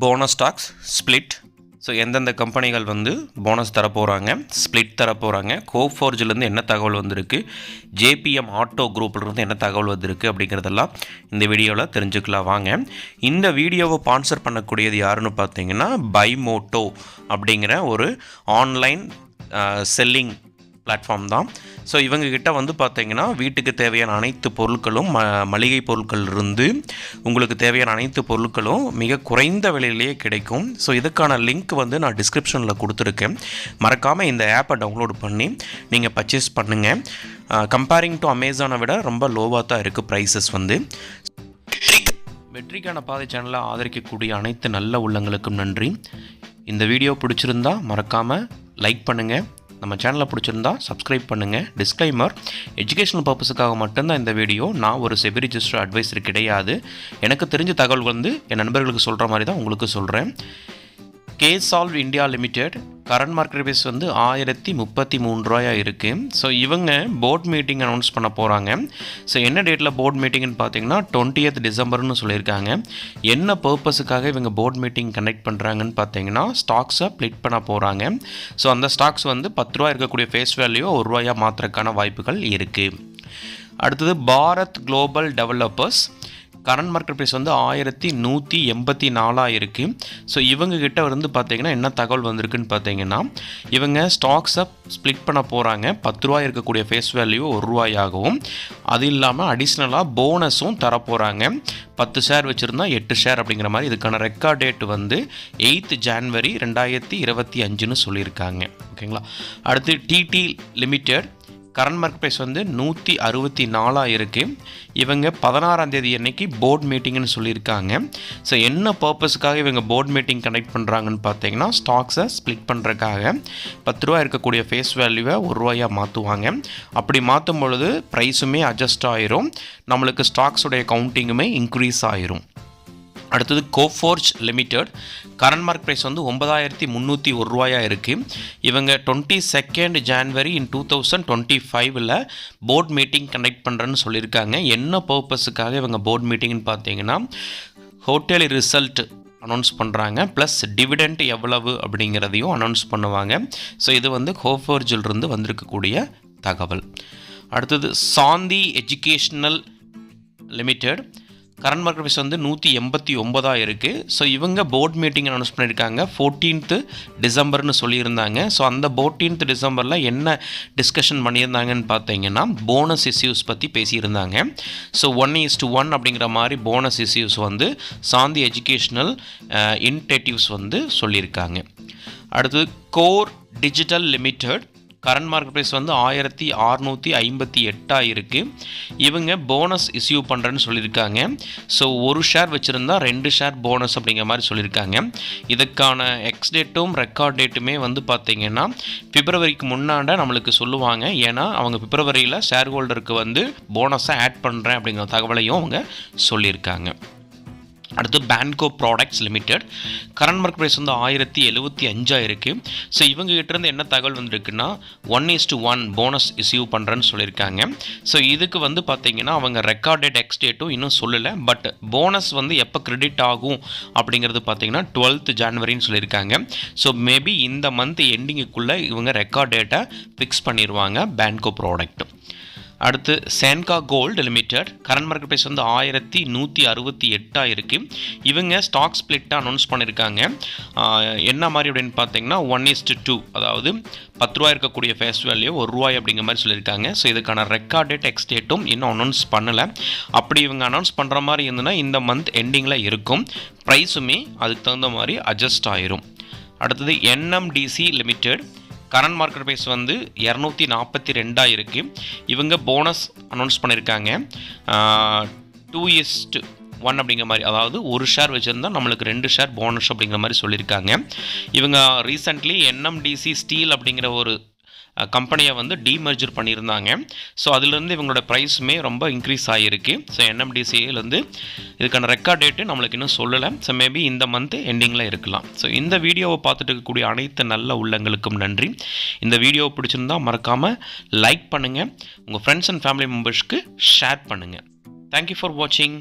Bonus stocks split. So எந்தெந்த கம்பெனிகள் வந்து போனஸ் தரப்போகிறாங்க, ஸ்ப்ளிட் தரப்போகிறாங்க, கோஃபோர்ஜிலேருந்து என்ன தகவல் வந்திருக்கு, ஜேபிஎம் ஆட்டோ குரூப்லேருந்து என்ன தகவல் வந்திருக்கு அப்படிங்கிறதெல்லாம் இந்த வீடியோவில் தெரிஞ்சுக்கலாம் வாங்க. இந்த வீடியோவை ஸ்பான்சர் பண்ணக்கூடியது யாருன்னு பார்த்தீங்கன்னா பைமோட்டோ அப்படிங்கிற ஒரு ஆன்லைன் செல்லிங் பிளாட்ஃபார்ம் தான். ஸோ இவங்கக்கிட்ட வந்து பார்த்தீங்கன்னா வீட்டுக்கு தேவையான அனைத்து பொருட்களும் மளிகை பொருட்கள் இருந்து உங்களுக்கு தேவையான அனைத்து பொருட்களும் மிக குறைந்த விலையிலேயே கிடைக்கும். ஸோ இதுக்கான லிங்க் வந்து நான் டிஸ்கிரிப்ஷனில் கொடுத்துருக்கேன். மறக்காமல் இந்த ஆப்பை டவுன்லோட் பண்ணி நீங்கள் பர்ச்சேஸ் பண்ணுங்கள். கம்பேரிங் டு அமேசானை விட ரொம்ப லோவாக தான் இருக்குது ப்ரைஸஸ் வந்து. வெற்றிக்கான பாதை சேனலை ஆதரிக்கக்கூடிய அனைத்து நல்ல உள்ளங்களுக்கும் நன்றி. இந்த வீடியோ பிடிச்சிருந்தா மறக்காமல் லைக் பண்ணுங்கள். நம்ம சேனலை பிடிச்சிருந்தா சப்ஸ்கிரைப் பண்ணுங்கள். டிஸ்க்ளைமர், எஜுகேஷனல் பர்பஸுக்காக மட்டும்தான் இந்த வீடியோ. நான் ஒரு செபி ரிஜிஸ்டர் அட்வைசர் கிடையாது. எனக்கு தெரிஞ்ச தகவல் வந்து என் நண்பர்களுக்கு சொல்கிற மாதிரி தான் உங்களுக்கு சொல்கிறேன். கேசால்வ் India limited current market price வந்து 1033 ரூபாயா இருக்குது. ஸோ இவங்க போர்ட் மீட்டிங் அனௌன்ஸ் பண்ண போகிறாங்க. ஸோ என்ன டேட்டில் போர்ட் மீட்டிங்னு பார்த்தீங்கன்னா 20th டிசம்பர்னு சொல்லியிருக்காங்க. என்ன பர்பஸுக்காக இவங்க போர்ட் மீட்டிங் கண்டக்ட் பண்ணுறாங்கன்னு பார்த்தீங்கன்னா ஸ்டாக்ஸை ஸ்ப்ளிட் பண்ண போகிறாங்க. ஸோ அந்த ஸ்டாக்ஸ் வந்து 10 ரூபா இருக்கக்கூடிய ஃபேஸ் வேல்யூ 1 ரூபாயா மாற்றுறதுக்கான வாய்ப்புகள் இருக்குது. அடுத்தது Bharat global developers current market price வந்து 1184 இருக்குது. ஸோ இவங்ககிட்ட வந்து பார்த்தீங்கன்னா என்ன தகவல் வந்திருக்குன்னு பார்த்தீங்கன்னா இவங்க ஸ்டாக்ஸை ஸ்ப்ளிட் பண்ண போகிறாங்க. 10 ரூபாய் இருக்கக்கூடிய ஃபேஸ் வேல்யூ 1 ரூபாயாகவும், அது இல்லாமல் அடிஷ்னலாக போனஸும் தரப்போகிறாங்க. 10 ஷேர் வச்சுருந்தா 8 ஷேர் அப்படிங்கிற மாதிரி. இதுக்கான ரெக்கார்ட் டேட் வந்து 8th January 2025ன்னு சொல்லியிருக்காங்க. ஓகேங்களா. அடுத்து DD limited current market price வந்து 164 இருக்குது. இவங்க 16ஆம் தேதி அன்னைக்கு போர்ட் மீட்டிங்னு சொல்லியிருக்காங்க. ஸோ என்ன பர்பஸுக்காக இவங்க போர்ட் மீட்டிங் கண்டக்ட் பண்ணுறாங்கன்னு பார்த்தீங்கன்னா ஸ்டாக்ஸை ஸ்ப்ளிட் பண்ணுறதுக்காக 10 ரூபா இருக்கக்கூடிய ஃபேஸ் வேல்யூவை 1 ரூபாயாக மாற்றுவாங்க. அப்படி மாற்றும் பொழுது ப்ரைஸுமே அட்ஜஸ்ட் ஆயிரும், நம்மளுக்கு ஸ்டாக்ஸுடைய கவுண்டிங்குமே இன்க்ரீஸ் ஆயிரும். அடுத்தது Coforge limited current mark price வந்து 9301 ரூபாயா இருக்குது. இவங்க 22nd January 2025 board meeting conduct பண்ணுறேன்னு சொல்லியிருக்காங்க. என்ன பர்பஸுக்காக இவங்க போர்ட் மீட்டிங்னு பார்த்தீங்கன்னா ஹோட்டல் ரிசல்ட் அனௌன்ஸ் பண்ணுறாங்க, ப்ளஸ் டிவிடெண்ட் எவ்வளவு அப்படிங்கிறதையும் அனௌன்ஸ் பண்ணுவாங்க. ஸோ இது வந்து கோஃபோர்ஜிலிருந்து வந்திருக்கக்கூடிய தகவல். அடுத்தது Shanti educational limited current market price வந்து 189 இருக்குது. ஸோ இவங்க போர்ட் மீட்டிங் அனௌன்ஸ் பண்ணியிருக்காங்க 14th டிசம்பர்னு சொல்லியிருந்தாங்க. ஸோ அந்த 14th டிசம்பரில் என்ன டிஸ்கஷன் பண்ணியிருந்தாங்கன்னு பார்த்தீங்கன்னா போனஸ் இஷ்யூஸ் பற்றி பேசியிருந்தாங்க. ஸோ 1:1 அப்படிங்கிற மாதிரி போனஸ் இஷ்யூஸ் வந்து சாந்தி எஜுகேஷ்னல் இனிஷியேட்டிவ்ஸ் வந்து சொல்லியிருக்காங்க. அடுத்தது core digital limited current market price வந்து 1658 இருக்குது. இவங்க போனஸ் இஷ்யூ பண்ணுறேன்னு சொல்லியிருக்காங்க. ஸோ 1 ஷேர் வச்சுருந்தா 2 ஷேர் போனஸ் அப்படிங்கிற மாதிரி சொல்லியிருக்காங்க. இதுக்கான எக்ஸ் டேட்டும் ரெக்கார்ட் டேட்டுமே வந்து பார்த்திங்கன்னா பிப்ரவரிக்கு முன்னாடி நம்மளுக்கு சொல்லுவாங்க. ஏன்னா அவங்க பிப்ரவரியில் ஷேர் ஹோல்டருக்கு வந்து போனஸை ஆட் பண்ணுறேன் அப்படிங்கிற தகவலையும் அவங்க சொல்லியிருக்காங்க. அடுத்து Banco products limited current market price வந்து 1075 இருக்குது. ஸோ இவங்க கிட்டேருந்து என்ன தகவல் வந்துருக்குன்னா 1:1 போனஸ் இஷ்யூ பண்ணுறேன்னு சொல்லியிருக்காங்க. ஸோ இதுக்கு வந்து பார்த்திங்கன்னா அவங்க ரெக்கார்ட் டேட் எக்ஸ் டேட்டும் இன்னும் சொல்லலை. பட் போனஸ் வந்து எப்போ கிரெடிட் ஆகும் அப்படிங்கிறது பார்த்திங்கன்னா 12th Januaryன்னு சொல்லியிருக்காங்க. ஸோ மேபி இந்த மந்த் எண்டிங்குக்குள்ளே இவங்க ரெக்கார்ட் டேட்டை ஃபிக்ஸ் பண்ணிடுவாங்க பேன்கோ ப்ராடக்ட். அடுத்து சேன்கா gold limited current market price வந்து 1168 இருக்குது. இவங்க ஸ்டாக் ஸ்ப்ளிட்டை அனௌன்ஸ் பண்ணியிருக்காங்க. என்ன மாதிரி அப்படின்னு பார்த்தீங்கன்னா 1:2, அதாவது 10 ரூபா இருக்கக்கூடிய ஃபேஸ் வேல்யூ 1 ரூபாய் அப்படிங்கிற மாதிரி சொல்லியிருக்காங்க. ஸோ இதுக்கான ரெக்கார்ட் டேட் எக்ஸ் டேட்டும் இன்னும் அனௌன்ஸ் பண்ணலை. அப்படி இவங்க அனௌன்ஸ் பண்ணுற மாதிரி இருந்ததுன்னா இந்த மந்த் எண்டிங்கில் இருக்கும், ப்ரைஸுமே அதுக்கு தகுந்த மாதிரி அட்ஜஸ்ட் ஆயிரும். அடுத்தது NMDC limited current market price வந்து 242 இருக்குது. இவங்க போனஸ் அனௌன்ஸ் பண்ணியிருக்காங்க 2:1 அப்படிங்கிற மாதிரி, அதாவது 1 ஷேர் வச்சுருந்தா நம்மளுக்கு 2 ஷேர் போனஸ் அப்படிங்கிற மாதிரி சொல்லியிருக்காங்க. இவங்க ரீசெண்ட்லி NMDC ஸ்டீல் அப்படிங்கிற ஒரு கம்பெனியை வந்து டீமர்ஜர் பண்ணியிருந்தாங்க. ஸோ அதுலேருந்து இவங்களோட ப்ரைஸுமே ரொம்ப இன்க்ரீஸ் ஆகிருக்கு. ஸோ NMDCலேருந்து இதுக்கான ரெக்கார்ட் டேட்டு நம்மளுக்கு இன்னும் சொல்லலை. ஸோ மேபி இந்த மந்த் எண்டிங்கில் இருக்கலாம். ஸோ இந்த வீடியோவை பார்த்துட்டு இருக்கக்கூடிய அனைத்து நல்ல உள்ளங்களுக்கும் நன்றி. இந்த வீடியோவை பிடிச்சிருந்தால் மறக்காமல் லைக் பண்ணுங்கள், உங்கள் ஃப்ரெண்ட்ஸ் அண்ட் ஃபேமிலி மெம்பர்ஸ்க்கு ஷேர் பண்ணுங்கள். தேங்க்யூ ஃபார் வாட்சிங்.